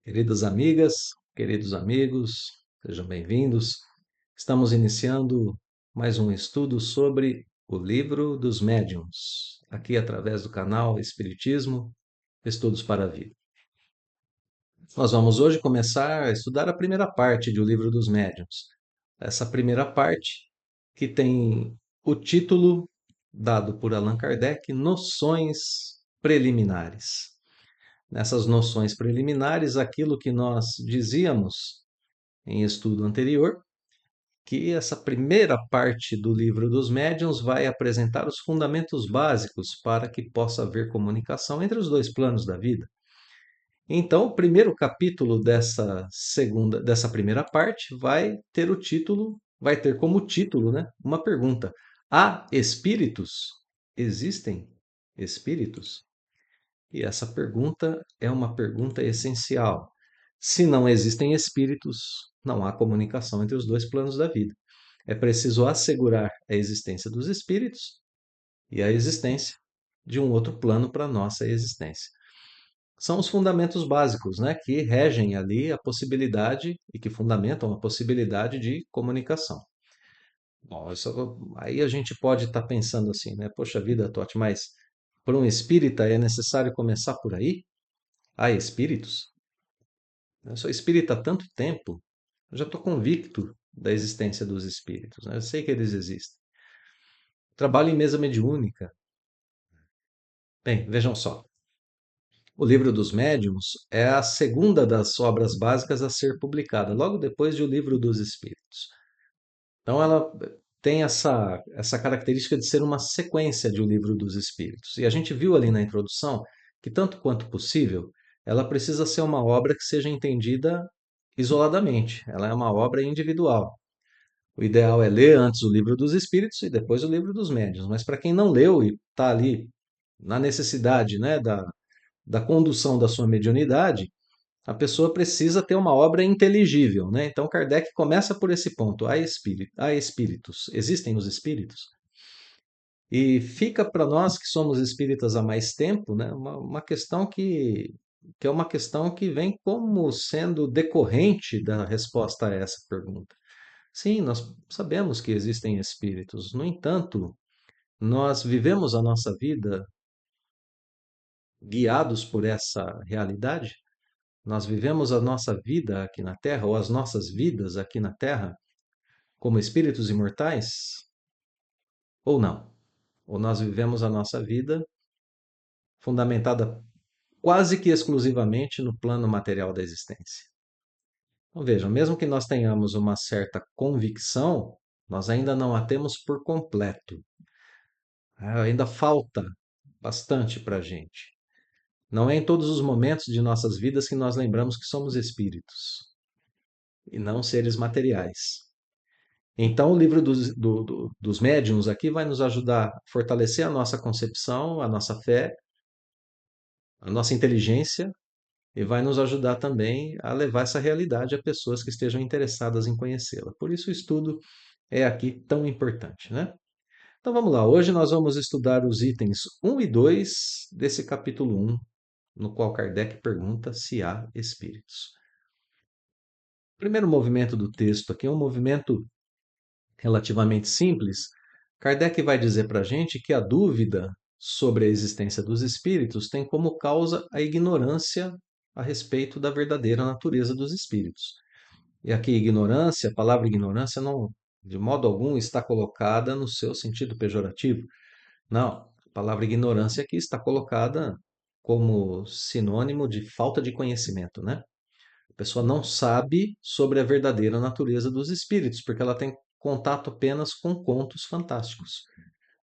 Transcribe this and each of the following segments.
Queridas amigas, queridos amigos, sejam bem-vindos. Estamos iniciando mais um estudo sobre o Livro dos Médiuns, aqui através do canal Espiritismo, Estudos para a Vida. Nós vamos hoje começar a estudar a primeira parte do Livro dos Médiuns. Essa primeira parte que tem o título dado por Allan Kardec, Noções Preliminares. Nessas noções preliminares, aquilo que nós dizíamos em estudo anterior, que essa primeira parte do Livro dos Médiuns vai apresentar os fundamentos básicos para que possa haver comunicação entre os dois planos da vida. Então, o primeiro capítulo dessa primeira parte vai ter como título, né, uma pergunta: há espíritos? Existem espíritos? E essa pergunta é uma pergunta essencial. Se não existem espíritos, não há comunicação entre os dois planos da vida. É preciso assegurar a existência dos espíritos e a existência de um outro plano para a nossa existência. São os fundamentos básicos, né, que regem ali a possibilidade e que fundamentam a possibilidade de comunicação. Bom, aí a gente pode estar pensando assim, né? Poxa vida, Totti, mas para um espírita é necessário começar por aí? Há espíritos? Eu sou espírita há tanto tempo, eu já estou convicto da existência dos espíritos, né? Eu sei que eles existem. Trabalho em mesa mediúnica. Bem, vejam só. O Livro dos Médiuns é a segunda das obras básicas a ser publicada, logo depois de O Livro dos Espíritos. Então, ela tem essa característica de ser uma sequência de O Livro dos Espíritos. E a gente viu ali na introdução que, tanto quanto possível, ela precisa ser uma obra que seja entendida isoladamente. Ela é uma obra individual. O ideal é ler antes o Livro dos Espíritos e depois o Livro dos Médiuns. Mas para quem não leu e está ali na necessidade, né, da condução da sua mediunidade, a pessoa precisa ter uma obra inteligível, né? Então Kardec começa por esse ponto: há espíritos, existem os espíritos? E fica para nós que somos espíritas há mais tempo, né, uma questão que é uma questão que vem como sendo decorrente da resposta a essa pergunta. Sim, nós sabemos que existem espíritos. No entanto, nós vivemos a nossa vida guiados por essa realidade? Nós vivemos a nossa vida aqui na Terra, ou as nossas vidas aqui na Terra, como espíritos imortais? Ou não? Ou nós vivemos a nossa vida fundamentada quase que exclusivamente no plano material da existência? Então vejam, mesmo que nós tenhamos uma certa convicção, nós ainda não a temos por completo. Ainda falta bastante para a gente. Não é em todos os momentos de nossas vidas que nós lembramos que somos espíritos e não seres materiais. Então, o livro dos médiuns aqui vai nos ajudar a fortalecer a nossa concepção, a nossa fé, a nossa inteligência e vai nos ajudar também a levar essa realidade a pessoas que estejam interessadas em conhecê-la. Por isso, o estudo é aqui tão importante, né? Então vamos lá, hoje nós vamos estudar os itens 1 e 2 desse capítulo 1, no qual Kardec pergunta se há espíritos. O primeiro movimento do texto aqui é um movimento relativamente simples. Kardec vai dizer para a gente que a dúvida sobre a existência dos espíritos tem como causa a ignorância a respeito da verdadeira natureza dos espíritos. E aqui, ignorância, a palavra ignorância não, de modo algum, está colocada no seu sentido pejorativo. Não, a palavra ignorância aqui está colocada como sinônimo de falta de conhecimento, né? A pessoa não sabe sobre a verdadeira natureza dos espíritos, porque ela tem contato apenas com contos fantásticos.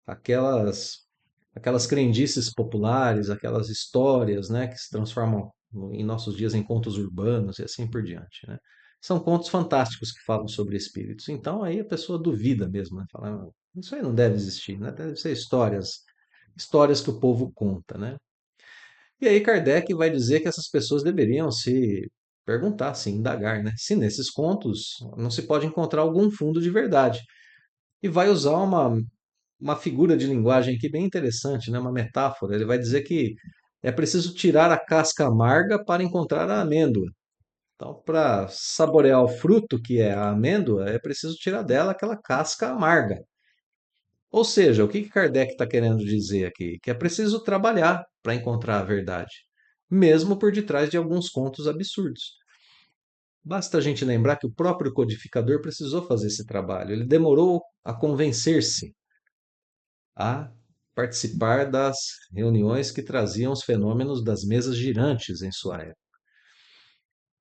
Aquelas, aquelas crendices populares, aquelas histórias, né, que se transformam em nossos dias em contos urbanos e assim por diante, né? São contos fantásticos que falam sobre espíritos. Então aí a pessoa duvida mesmo, né? Fala: "Não, isso aí não deve existir, né? Deve ser histórias que o povo conta, né?" E aí Kardec vai dizer que essas pessoas deveriam se perguntar, se indagar, né? Se nesses contos não se pode encontrar algum fundo de verdade. E vai usar uma figura de linguagem aqui bem interessante, né? Uma metáfora. Ele vai dizer que é preciso tirar a casca amarga para encontrar a amêndoa. Então, para saborear o fruto que é a amêndoa, é preciso tirar dela aquela casca amarga. Ou seja, o que Kardec está querendo dizer aqui? Que é preciso trabalhar para encontrar a verdade, mesmo por detrás de alguns contos absurdos. Basta a gente lembrar que o próprio codificador precisou fazer esse trabalho. Ele demorou a convencer-se a participar das reuniões que traziam os fenômenos das mesas girantes em sua época.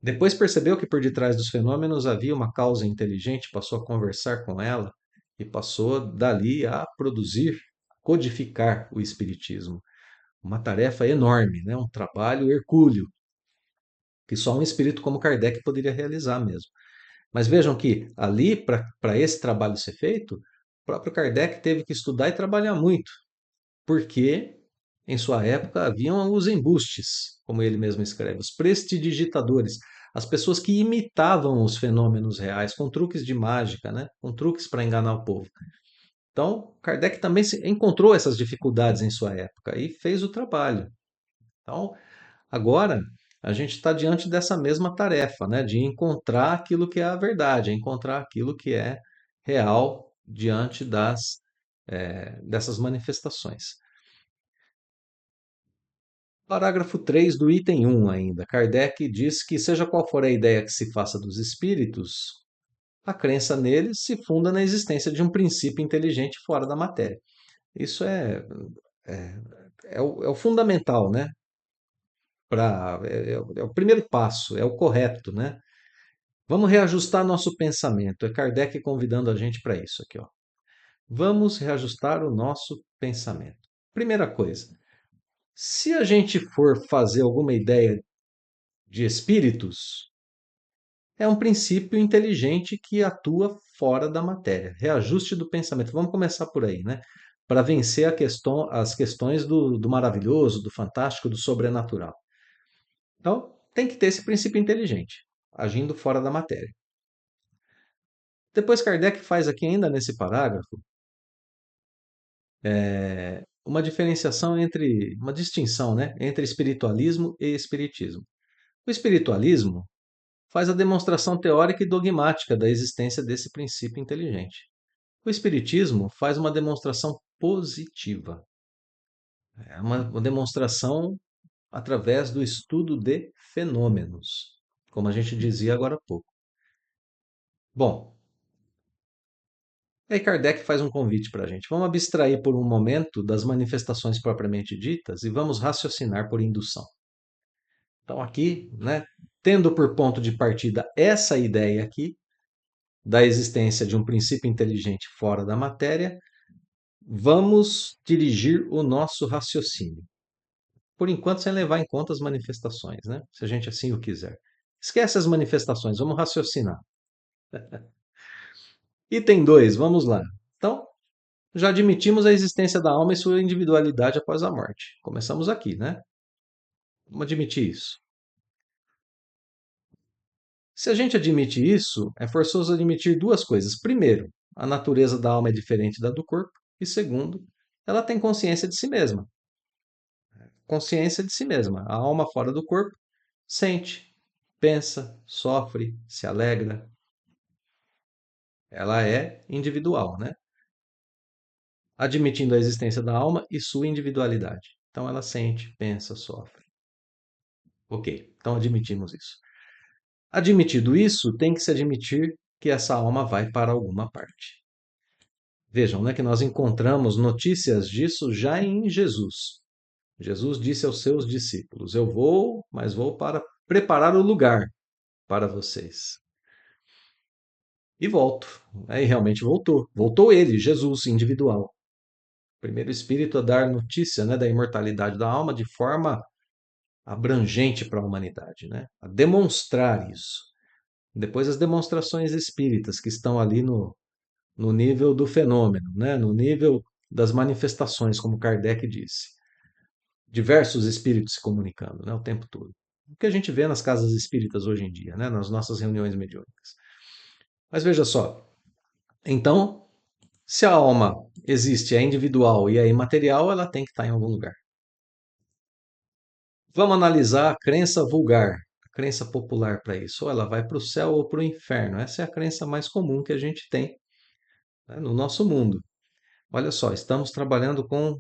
Depois percebeu que por detrás dos fenômenos havia uma causa inteligente, passou a conversar com ela e passou dali a produzir, codificar o espiritismo. Uma tarefa enorme, né? Um trabalho hercúleo, que só um espírito como Kardec poderia realizar mesmo. Mas vejam que ali, para esse trabalho ser feito, o próprio Kardec teve que estudar e trabalhar muito, porque em sua época haviam os embustes, como ele mesmo escreve, os prestidigitadores, as pessoas que imitavam os fenômenos reais com truques de mágica, né? Com truques para enganar o povo. Então, Kardec também encontrou essas dificuldades em sua época e fez o trabalho. Então, agora a gente está diante dessa mesma tarefa, né? De encontrar aquilo que é a verdade, encontrar aquilo que é real diante dessas manifestações. Parágrafo 3 do item 1 ainda. Kardec diz que, seja qual for a ideia que se faça dos espíritos, a crença neles se funda na existência de um princípio inteligente fora da matéria. Isso é, é o fundamental, né? É o primeiro passo, é o correto, né? Vamos reajustar nosso pensamento. É Kardec convidando a gente para isso aqui, ó. Vamos reajustar o nosso pensamento. Primeira coisa, se a gente for fazer alguma ideia de espíritos, é um princípio inteligente que atua fora da matéria. Reajuste do pensamento. Vamos começar por aí, né? Para vencer as questões do maravilhoso, do fantástico, do sobrenatural. Então, tem que ter esse princípio inteligente, agindo fora da matéria. Depois, Kardec faz aqui, ainda nesse parágrafo, uma diferenciação uma distinção, né, entre espiritualismo e espiritismo. O espiritualismo faz a demonstração teórica e dogmática da existência desse princípio inteligente. O espiritismo faz uma demonstração positiva, é uma demonstração através do estudo de fenômenos, como a gente dizia agora há pouco. Bom, aí Kardec faz um convite para a gente. Vamos abstrair por um momento das manifestações propriamente ditas e vamos raciocinar por indução. Então, aqui, né, tendo por ponto de partida essa ideia aqui, da existência de um princípio inteligente fora da matéria, vamos dirigir o nosso raciocínio. Por enquanto, sem levar em conta as manifestações, né? Se a gente assim o quiser. Esquece as manifestações, vamos raciocinar. Item 2, vamos lá. Então, já admitimos a existência da alma e sua individualidade após a morte. Começamos aqui, né? Vamos admitir isso. Se a gente admite isso, é forçoso admitir duas coisas. Primeiro, a natureza da alma é diferente da do corpo. E segundo, ela tem consciência de si mesma. Consciência de si mesma. A alma fora do corpo sente, pensa, sofre, se alegra. Ela é individual, né? Admitindo a existência da alma e sua individualidade. Então ela sente, pensa, sofre. Ok, então admitimos isso. Admitido isso, tem que se admitir que essa alma vai para alguma parte. Vejam, né, que nós encontramos notícias disso já em Jesus. Jesus disse aos seus discípulos: Eu vou, mas vou para preparar o lugar para vocês. E volto. Aí realmente voltou. Voltou ele, Jesus, individual. Primeiro espírito a dar notícia, né, da imortalidade da alma de forma abrangente para a humanidade, né? A demonstrar isso. Depois as demonstrações espíritas que estão ali no nível do fenômeno, né? No nível das manifestações, como Kardec disse. Diversos espíritos se comunicando, né? O tempo todo. O que a gente vê nas casas espíritas hoje em dia, né? Nas nossas reuniões mediúnicas. Mas veja só, então, se a alma existe, é individual e é imaterial, ela tem que estar em algum lugar. Vamos analisar a crença vulgar. A crença popular para isso? Ou ela vai para o céu ou para o inferno. Essa é a crença mais comum que a gente tem, né, no nosso mundo. Olha só, estamos trabalhando com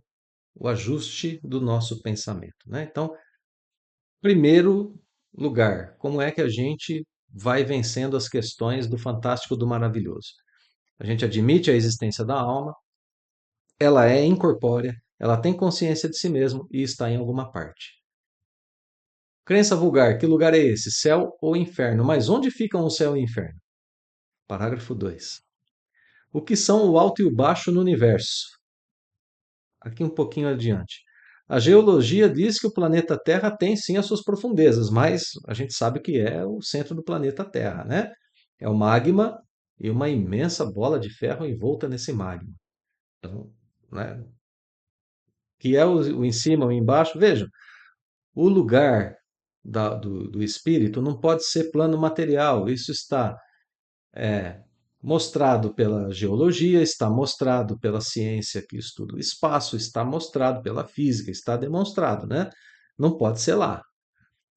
o ajuste do nosso pensamento, né? Então, primeiro lugar, como é que a gente vai vencendo as questões do fantástico, do maravilhoso? A gente admite a existência da alma, ela é incorpórea, ela tem consciência de si mesmo e está em alguma parte. Crença vulgar, que lugar é esse? Céu ou inferno? Mas onde ficam o céu e o inferno? Parágrafo 2. O que são o alto e o baixo no universo? Aqui um pouquinho adiante. A geologia diz que o planeta Terra tem sim as suas profundezas, mas a gente sabe que é o centro do planeta Terra, né? É o magma e uma imensa bola de ferro envolta nesse magma. Então, né? Que é o em cima, o embaixo. Veja, o lugar do espírito não pode ser plano material. Isso está mostrado pela geologia, está mostrado pela ciência que estuda o espaço, está mostrado pela física, está demonstrado, né? Não pode ser lá.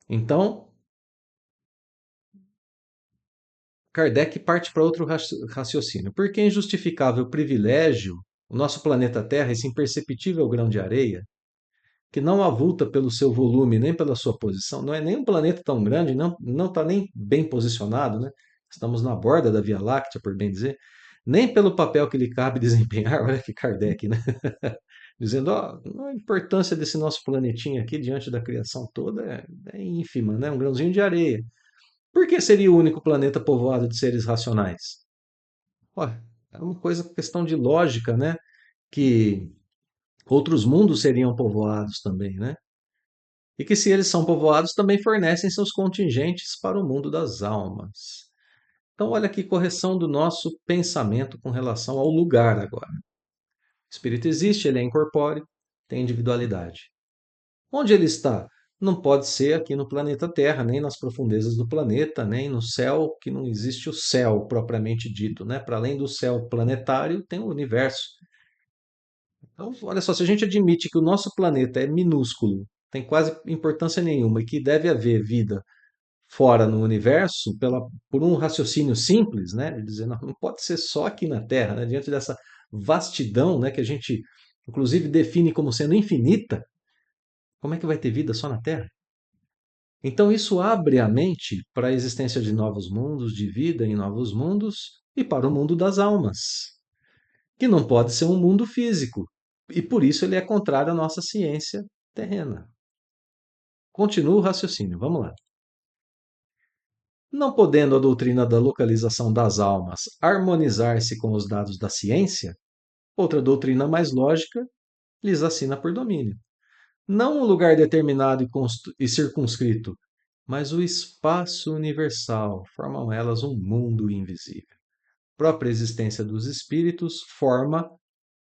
Então, Kardec parte para outro raciocínio. Por que é injustificável privilégio o nosso planeta Terra, esse imperceptível grão de areia, que não avulta pelo seu volume nem pela sua posição, não é nem um planeta tão grande, não está nem bem posicionado, né? Estamos na borda da Via Láctea, por bem dizer, nem pelo papel que lhe cabe desempenhar, olha que Kardec, né? Dizendo, ó, a importância desse nosso planetinha aqui diante da criação toda é ínfima, né? Um grãozinho de areia. Por que seria o único planeta povoado de seres racionais? Olha, é uma coisa, questão de lógica, né? Que outros mundos seriam povoados também, né? E que se eles são povoados, também fornecem seus contingentes para o mundo das almas. Então, olha que correção do nosso pensamento com relação ao lugar agora. O espírito existe, ele é incorpóreo, tem individualidade. Onde ele está? Não pode ser aqui no planeta Terra, nem nas profundezas do planeta, nem no céu, que não existe o céu propriamente dito, né? Para além do céu planetário, tem o universo. Então, olha só, se a gente admite que o nosso planeta é minúsculo, tem quase importância nenhuma e que deve haver vida fora no universo, por um raciocínio simples, né? De dizer, não pode ser só aqui na Terra, né? Diante dessa vastidão, né? Que a gente, inclusive, define como sendo infinita, como é que vai ter vida só na Terra? Então, isso abre a mente para a existência de novos mundos, de vida em novos mundos e para o mundo das almas, que não pode ser um mundo físico. E por isso ele é contrário à nossa ciência terrena. Continua o raciocínio, vamos lá. Não podendo a doutrina da localização das almas harmonizar-se com os dados da ciência, outra doutrina mais lógica lhes assina por domínio. Não um lugar determinado e circunscrito, mas o espaço universal, formam elas um mundo invisível. A própria existência dos espíritos forma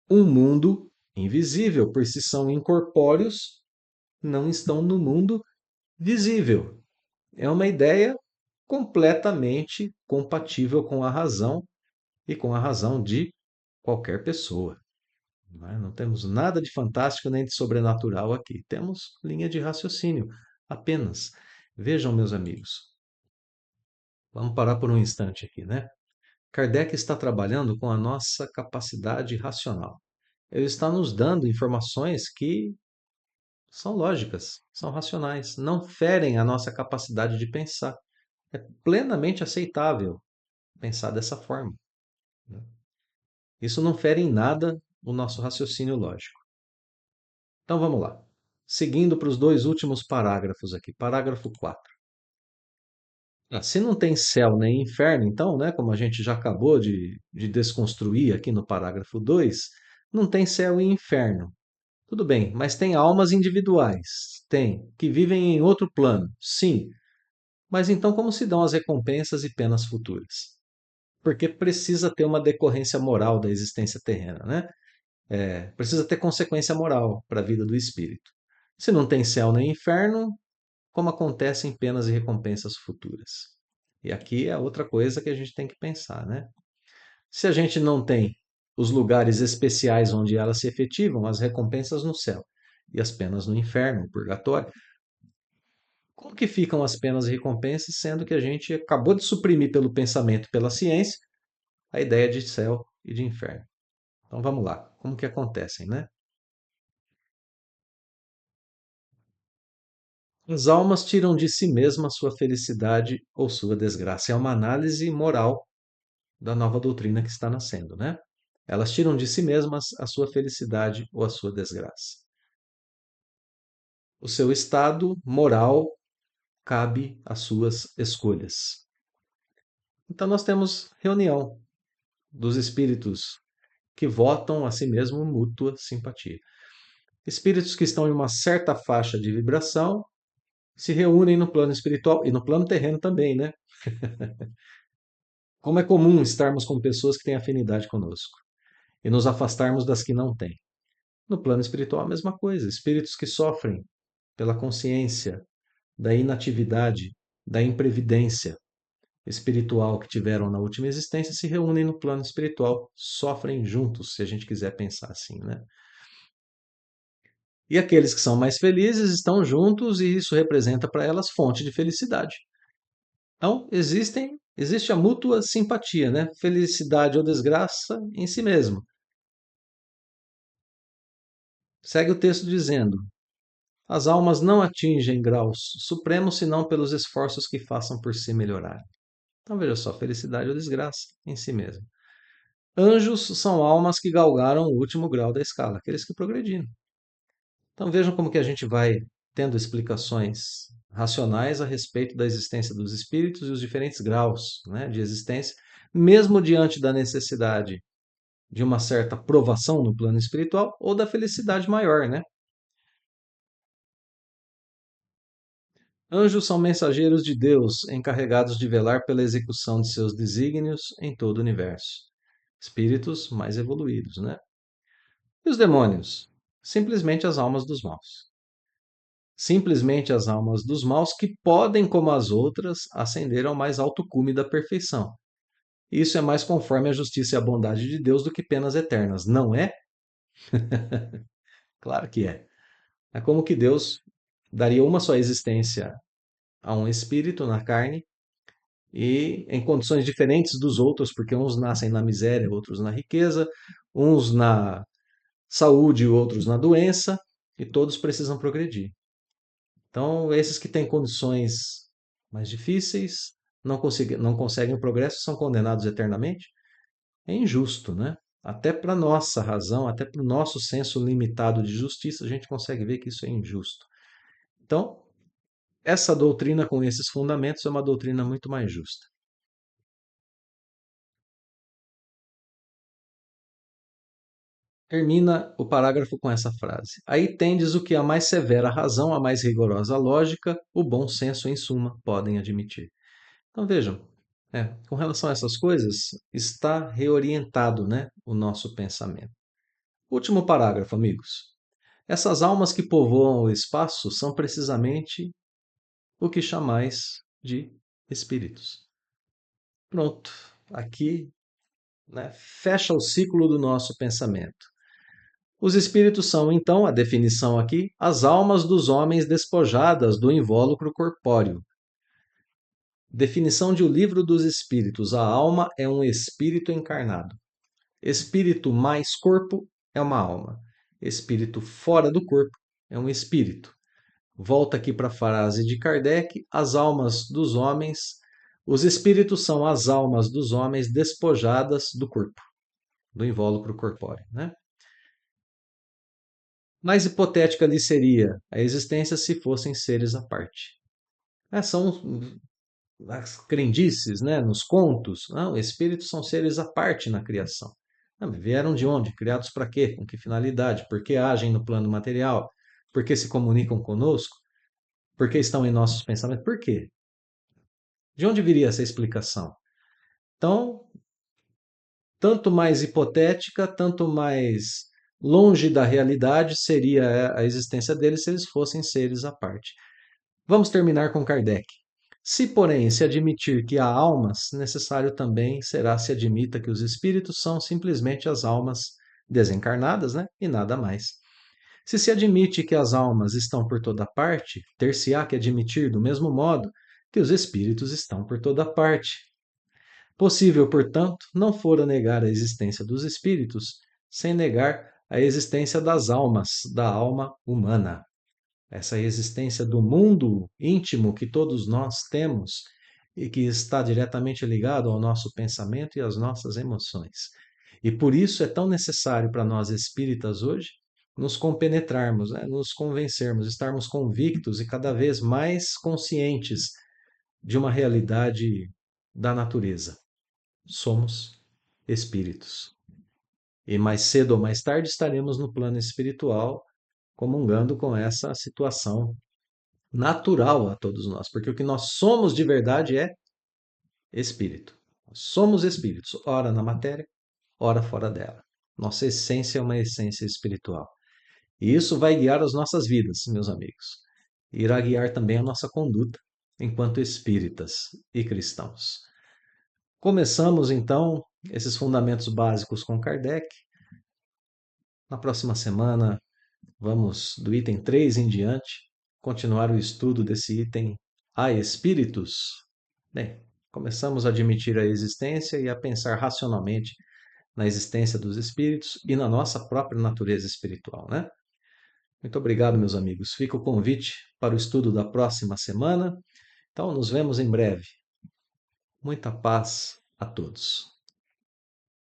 um mundo invisível, por se são incorpóreos, não estão no mundo visível. É uma ideia completamente compatível com a razão e com a razão de qualquer pessoa. Não temos nada de fantástico nem de sobrenatural aqui. Temos linha de raciocínio apenas. Vejam, meus amigos, vamos parar por um instante aqui, né? Kardec está trabalhando com a nossa capacidade racional. Ele está nos dando informações que são lógicas, são racionais, não ferem a nossa capacidade de pensar. É plenamente aceitável pensar dessa forma, né? Isso não fere em nada o nosso raciocínio lógico. Então vamos lá. Seguindo para os dois últimos parágrafos aqui. Parágrafo 4. Se não tem céu nem inferno, então, né, como a gente já acabou de desconstruir aqui no parágrafo 2, não tem céu e inferno. Tudo bem, mas tem almas individuais. Tem, que vivem em outro plano. Sim. Mas então como se dão as recompensas e penas futuras? Porque precisa ter uma decorrência moral da existência terrena, né? Precisa ter consequência moral para a vida do espírito. Se não tem céu nem inferno, como acontecem penas e recompensas futuras? E aqui é outra coisa que a gente tem que pensar, né? Se a gente não tem os lugares especiais onde elas se efetivam, as recompensas no céu e as penas no inferno, no purgatório, Como que ficam as penas e recompensas, sendo que a gente acabou de suprimir pelo pensamento, pela ciência, a ideia de céu e de inferno? Então vamos lá, como que acontecem, né? As almas tiram de si mesmas sua felicidade ou sua desgraça. É uma análise moral da nova doutrina que está nascendo, né? Elas tiram de si mesmas a sua felicidade ou a sua desgraça. O seu estado moral cabe às suas escolhas. Então nós temos reunião dos espíritos que votam a si mesmo mútua simpatia. Espíritos que estão em uma certa faixa de vibração se reúnem no plano espiritual e no plano terreno também, né? Como é comum estarmos com pessoas que têm afinidade conosco e nos afastarmos das que não têm. No plano espiritual, a mesma coisa. Espíritos que sofrem pela consciência da inatividade, da imprevidência espiritual que tiveram na última existência se reúnem no plano espiritual, sofrem juntos, se a gente quiser pensar assim, né? E aqueles que são mais felizes estão juntos e isso representa para elas fonte de felicidade. Então, existe a mútua simpatia, né? Felicidade ou desgraça em si mesmo. Segue o texto dizendo: as almas não atingem graus supremos senão pelos esforços que façam por se melhorar. Então veja só, felicidade ou desgraça em si mesmo. Anjos são almas que galgaram o último grau da escala, aqueles que progrediram. Então vejam como que a gente vai tendo explicações racionais a respeito da existência dos espíritos e os diferentes graus, né, de existência, mesmo diante da necessidade de uma certa provação no plano espiritual ou da felicidade maior, né? Anjos são mensageiros de Deus, encarregados de velar pela execução de seus desígnios em todo o universo. Espíritos mais evoluídos, né? E os demônios? Simplesmente as almas dos maus. Simplesmente as almas dos maus que podem, como as outras, ascender ao mais alto cume da perfeição. Isso é mais conforme a justiça e a bondade de Deus do que penas eternas, não é? Claro que é. É como que Deus daria uma só existência a um espírito na carne e em condições diferentes dos outros, porque uns nascem na miséria, outros na riqueza, uns na saúde, outros na doença, e todos precisam progredir. Então, esses que têm condições mais difíceis, não conseguem o progresso, são condenados eternamente. É injusto, né? Até para nossa razão, até para o nosso senso limitado de justiça, a gente consegue ver que isso é injusto. Então, essa doutrina com esses fundamentos é uma doutrina muito mais justa. Termina o parágrafo com essa frase: aí tendes o que a mais severa razão, a mais rigorosa lógica, o bom senso, em suma, podem admitir. Então vejam, com relação a essas coisas, está reorientado, né, o nosso pensamento. Último parágrafo, amigos. Essas almas que povoam o espaço são precisamente o que chamais de espíritos. Pronto, aqui, né, fecha o ciclo do nosso pensamento. Os espíritos são, então, a definição aqui, as almas dos homens despojadas do invólucro corpóreo. Definição de O Livro dos Espíritos: a alma é um espírito encarnado. Espírito mais corpo é uma alma. Espírito fora do corpo é um espírito. Volta aqui para a frase de Kardec: as almas dos homens, os espíritos são as almas dos homens despojadas do corpo, do invólucro corpóreo, né? Mais hipotética ali seria a existência se fossem seres à parte. São as crendices, né, nos contos. Não, espíritos são seres à parte na criação. Não, mas vieram de onde? Criados para quê? Com que finalidade? Por que agem no plano material? Por que se comunicam conosco? Por que estão em nossos pensamentos? Por quê? De onde viria essa explicação? Então, tanto mais hipotética, tanto mais longe da realidade seria a existência deles se eles fossem seres à parte. Vamos terminar com Kardec. Se, porém, se admitir que há almas, necessário também será se admita que os espíritos são simplesmente as almas desencarnadas, né? E nada mais. Se admite que as almas estão por toda parte, ter-se-á que admitir do mesmo modo que os espíritos estão por toda parte. Possível, portanto, não fora negar a existência dos espíritos, sem negar a existência das almas, da alma humana. Essa existência do mundo íntimo que todos nós temos e que está diretamente ligado ao nosso pensamento e às nossas emoções. E por isso é tão necessário para nós espíritas hoje nos compenetrarmos, né? Nos convencermos, estarmos convictos e cada vez mais conscientes de uma realidade da natureza. Somos espíritos. E mais cedo ou mais tarde estaremos no plano espiritual comungando com essa situação natural a todos nós, porque o que nós somos de verdade é espírito. Nós somos espíritos, ora na matéria, ora fora dela. Nossa essência é uma essência espiritual. E isso vai guiar as nossas vidas, meus amigos. Irá guiar também a nossa conduta enquanto espíritas e cristãos. Começamos então esses fundamentos básicos com Kardec. Na próxima semana, vamos do item 3 em diante, continuar o estudo desse item Há espíritos? Bem, começamos a admitir a existência e a pensar racionalmente na existência dos espíritos e na nossa própria natureza espiritual, né? Muito obrigado, meus amigos. Fica o convite para o estudo da próxima semana. Então, nos vemos em breve. Muita paz a todos.